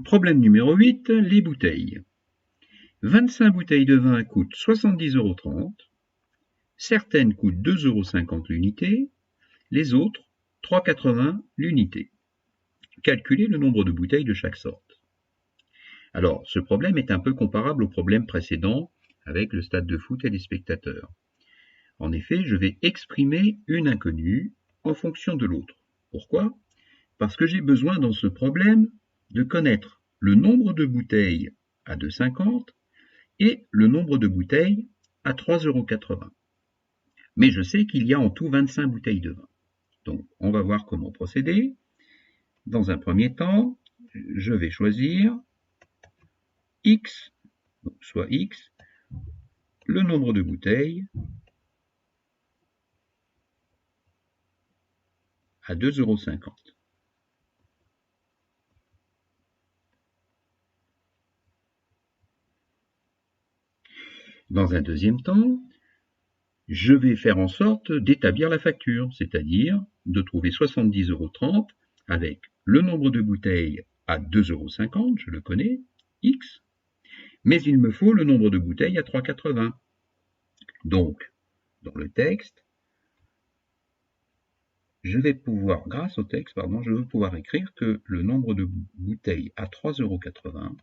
Problème numéro 8, les bouteilles. 25 bouteilles de vin coûtent 70,30 €. Certaines coûtent 2,50 € l'unité, les autres 3,80 € l'unité. Calculez le nombre de bouteilles de chaque sorte. Alors, ce problème est un peu comparable au problème précédent avec le stade de foot et les spectateurs. En effet, je vais exprimer une inconnue en fonction de l'autre. Pourquoi? Parce que j'ai besoin dans ce problème de connaître le nombre de bouteilles à 2,50 € et le nombre de bouteilles à 3,80 €. Mais je sais qu'il y a en tout 25 bouteilles de vin. Donc, on va voir comment procéder. Dans un premier temps, je vais choisir X, soit X, le nombre de bouteilles à 2,50 €. Dans un deuxième temps, je vais faire en sorte d'établir la facture, c'est-à-dire de trouver 70,30 € avec le nombre de bouteilles à 2,50 €, je le connais, X, mais il me faut le nombre de bouteilles à 3,80 €. Donc, dans le texte, je vais pouvoir, grâce au texte, je vais pouvoir écrire que le nombre de bouteilles à 3,80 €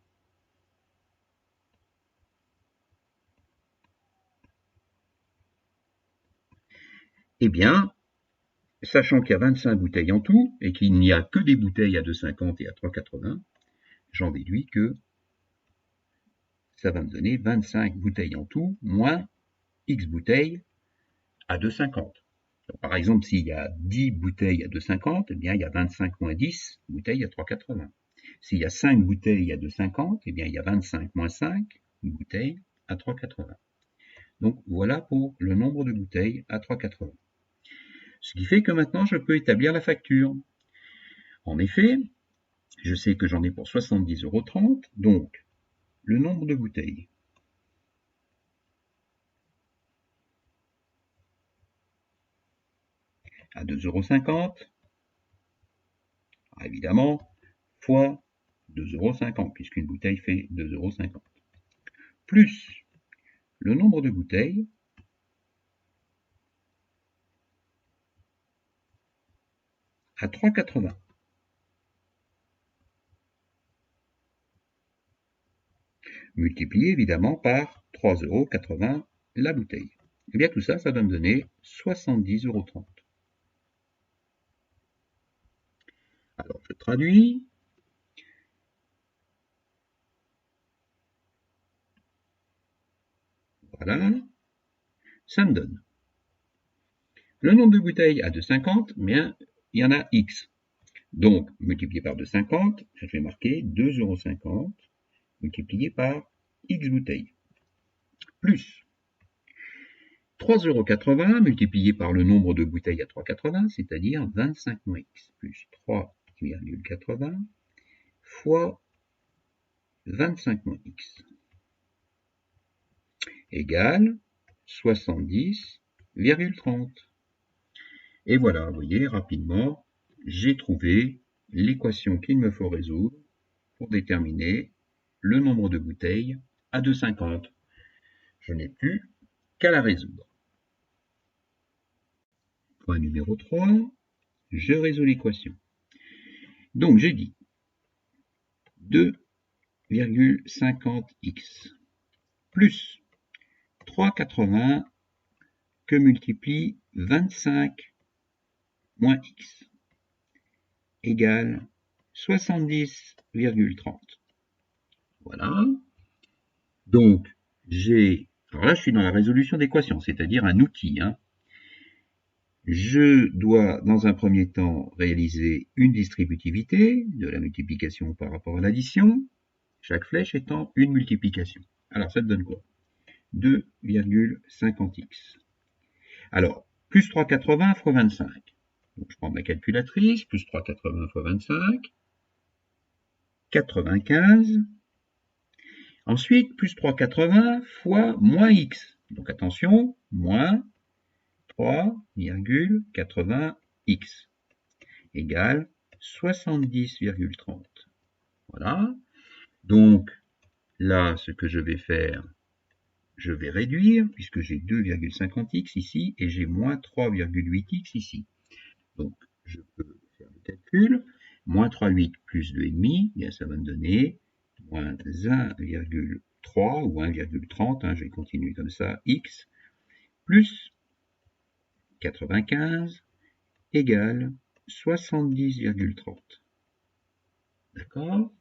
eh bien, sachant qu'il y a 25 bouteilles en tout, et qu'il n'y a que des bouteilles à 2,50 € et à 3,80 €, j'en déduis que ça va me donner 25 bouteilles en tout, moins X bouteilles à 2,50 €. Par exemple, s'il y a 10 bouteilles à 2,50 €, eh bien, il y a 25 moins 10 bouteilles à 3,80 €. S'il y a 5 bouteilles à 2,50 €, eh bien, il y a 25 moins 5 bouteilles à 3,80 €. Donc, voilà pour le nombre de bouteilles à 3,80 €. Ce qui fait que maintenant, je peux établir la facture. En effet, je sais que j'en ai pour 70,30 €, donc le nombre de bouteilles à 2,50 €, évidemment, fois 2,50 €, puisqu'une bouteille fait 2,50 €, plus le nombre de bouteilles à 3,80 €. Multiplié évidemment par 3,80 € la bouteille. Et bien tout ça, ça va me donner 70,30 €. Alors je traduis. Voilà. Ça me donne le nombre de bouteilles à 2,50 €, bien, il y en a X. Donc, multiplié par 2,50, je vais marquer 2,50 € multiplié par X bouteilles. Plus 3,80 € multiplié par le nombre de bouteilles à 3,80, c'est-à-dire 25 moins X, plus 3,80 fois 25 moins X, égale 70,30. Et voilà, vous voyez, rapidement, j'ai trouvé l'équation qu'il me faut résoudre pour déterminer le nombre de bouteilles à 2,50 €. Je n'ai plus qu'à la résoudre. Point numéro 3, je résous l'équation. Donc j'ai dit 2,50x plus 3,80 que multiplie 25 moins x égale 70,30. Voilà. Donc, alors là, je suis dans la résolution d'équation, c'est-à-dire un outil. Je dois, dans un premier temps, réaliser une distributivité de la multiplication par rapport à l'addition, chaque flèche étant une multiplication. Alors, ça te donne quoi? 2,50x. Alors, plus 3,80 fois 25. Donc, je prends ma calculatrice, plus 3,80 fois 25, 95. Ensuite, plus 3,80 fois moins x. Donc, attention, moins 3,80x égale 70,30. Voilà. Donc, là, ce que je vais faire, je vais réduire, puisque j'ai 2,50x ici, et j'ai moins 3,8x ici. Donc, je peux faire le calcul. Moins 3,8 plus 2,5, bien ça va me donner moins 1,3 ou 1,30, je vais continuer comme ça, x, plus 95 égale 70,30. D'accord?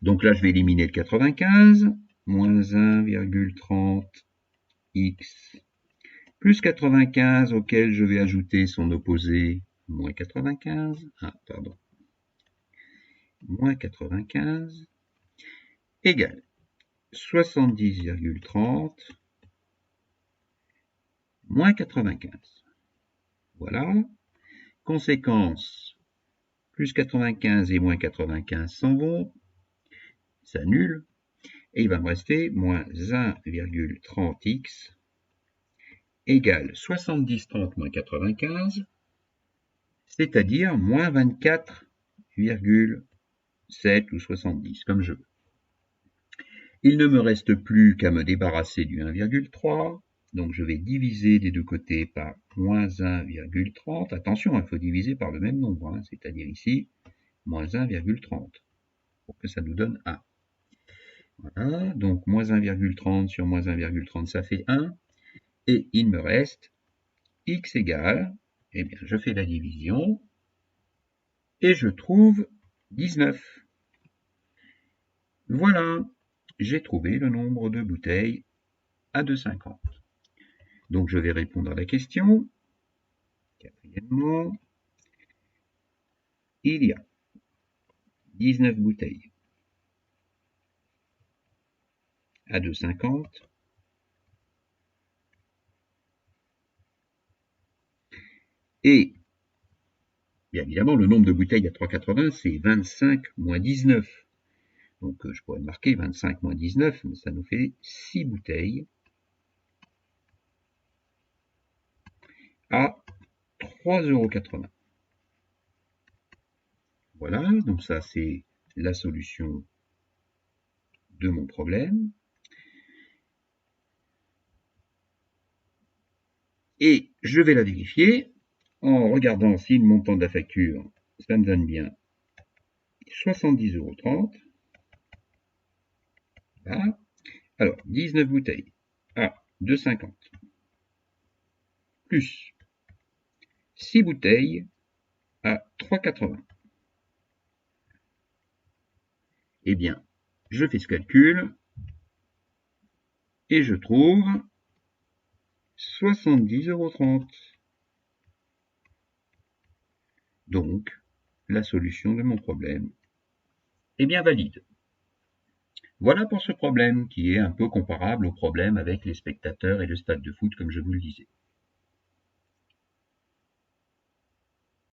Donc là, je vais éliminer le 95, moins 1,30 x plus 95 auquel je vais ajouter son opposé, moins 95, moins 95, égale 70,30 moins 95. Voilà. Conséquence, plus 95 et moins 95 s'en vont, s'annulent, et il va me rester moins 1,30x égale 70,30 moins 95, c'est-à-dire moins 24,7 ou 70, comme je veux. Il ne me reste plus qu'à me débarrasser du 1,3, donc je vais diviser des deux côtés par moins 1,30. Attention, il faut diviser par le même nombre, c'est-à-dire ici, moins 1,30, pour que ça nous donne 1. Voilà, donc moins 1,30 sur moins 1,30, ça fait 1. Et il me reste x égale, eh bien je fais la division, et je trouve 19. Voilà, j'ai trouvé le nombre de bouteilles à 2,50. Donc je vais répondre à la question. Quatrièmement, il y a 19 bouteilles à 2,50 et bien évidemment le nombre de bouteilles à 3,80 c'est 25 moins 19. Donc je pourrais marquer 25 moins 19, mais ça nous fait 6 bouteilles à 3,80 €. Voilà, donc ça c'est la solution de mon problème. Et je vais la vérifier en regardant si le montant de la facture, ça me donne bien 70,30 €. Voilà. Alors, 19 bouteilles à 2,50 plus 6 bouteilles à 3,80. Eh bien, je fais ce calcul et je trouve 70,30 €. Donc, la solution de mon problème est bien valide. Voilà pour ce problème qui est un peu comparable au problème avec les spectateurs et le stade de foot, comme je vous le disais.